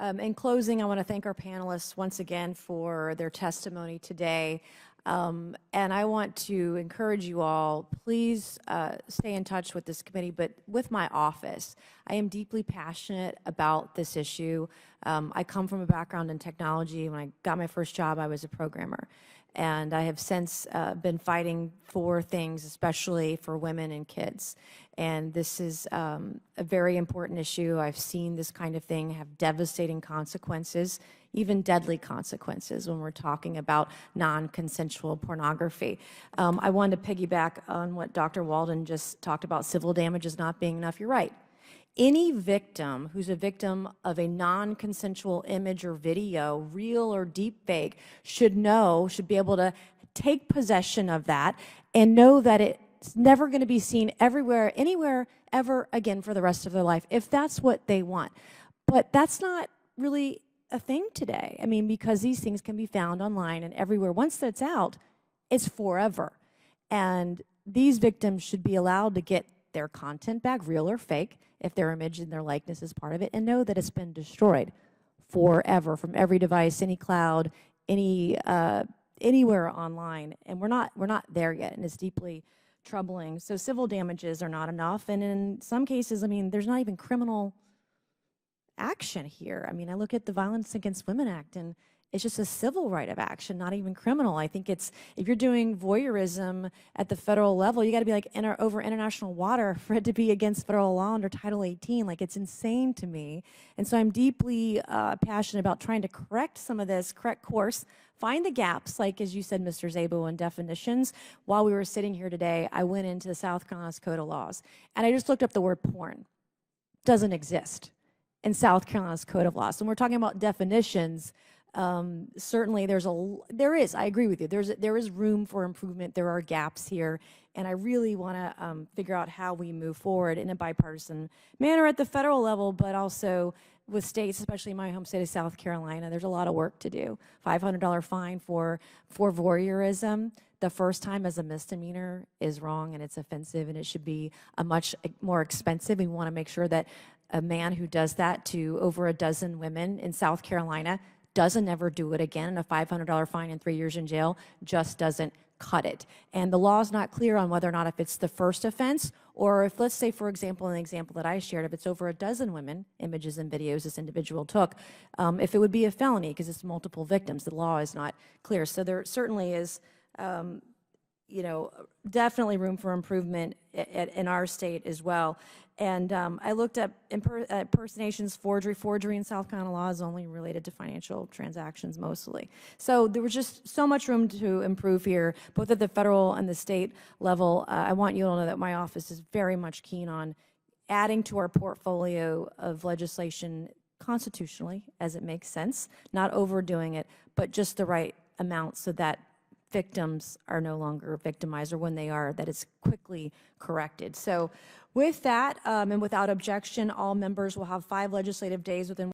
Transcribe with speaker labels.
Speaker 1: In closing, I want to thank our panelists once again for their testimony today. And I want to encourage you all, please stay in touch with this committee, but with my office. I am deeply passionate about this issue. I come from a background in technology. When I got my first job, I was a programmer. And I have since been fighting for things, especially for women and kids. And this is a very important issue. I've seen this kind of thing have devastating consequences, even deadly consequences when we're talking about non-consensual pornography. I wanted to piggyback on what Dr. Walden just talked about, civil damages not being enough. You're right. Any victim who's a victim of a non-consensual image or video, real or deep fake, should be able to take possession of that and know that it's never going to be seen everywhere, anywhere, ever again for the rest of their life, if that's what they want. But that's not really a thing today. I mean, because these things can be found online and everywhere. Once that's out, it's forever. And these victims should be allowed to get their content back, real or fake, if their image and their likeness is part of it, and know that it's been destroyed forever from every device, any cloud, anywhere online. And we're not there yet, and it's deeply troubling. So civil damages are not enough, and in some cases, I mean, there's not even criminal action here. I mean, I look at the Violence Against Women Act, and it's just a civil right of action, not even criminal. I think it's, if you're doing voyeurism at the federal level, you got to be like over international water for it to be against federal law under Title 18. Like, it's insane to me. And so I'm deeply passionate about trying to correct some of this, correct course, find the gaps, like as you said, Mr. Szabo, in definitions. While we were sitting here today, I went into the South Carolina's Code of Laws, and I just looked up the word porn. Doesn't exist in South Carolina's Code of Laws. So when we're talking about definitions, certainly there is, I agree with you, there is room for improvement. There are gaps here, and I really want to figure out how we move forward in a bipartisan manner at the federal level, but also with states, especially my home state of South Carolina. There's a lot of work to do. $500 fine for voyeurism the first time as a misdemeanor is wrong, and it's offensive, and it should be a much more expensive. We want to make sure that a man who does that to over a dozen women in South Carolina doesn't ever do it again, and a $500 fine and 3 years in jail just doesn't cut it. And the law is not clear on whether or not if it's the first offense, or if, let's say, for example, in the example that I shared, if it's over a dozen women, images and videos this individual took, if it would be a felony because it's multiple victims. The law is not clear. So there certainly is, you know, definitely room for improvement in our state as well. And I looked up impersonations, forgery in South Carolina law is only related to financial transactions mostly. So there was just so much room to improve here, both at the federal and the state level. I want you to know that my office is very much keen on adding to our portfolio of legislation constitutionally, as it makes sense, not overdoing it, but just the right amount so that victims are no longer victimized, or when they are, that it's quickly corrected. So with that, and without objection, all members will have 5 legislative days within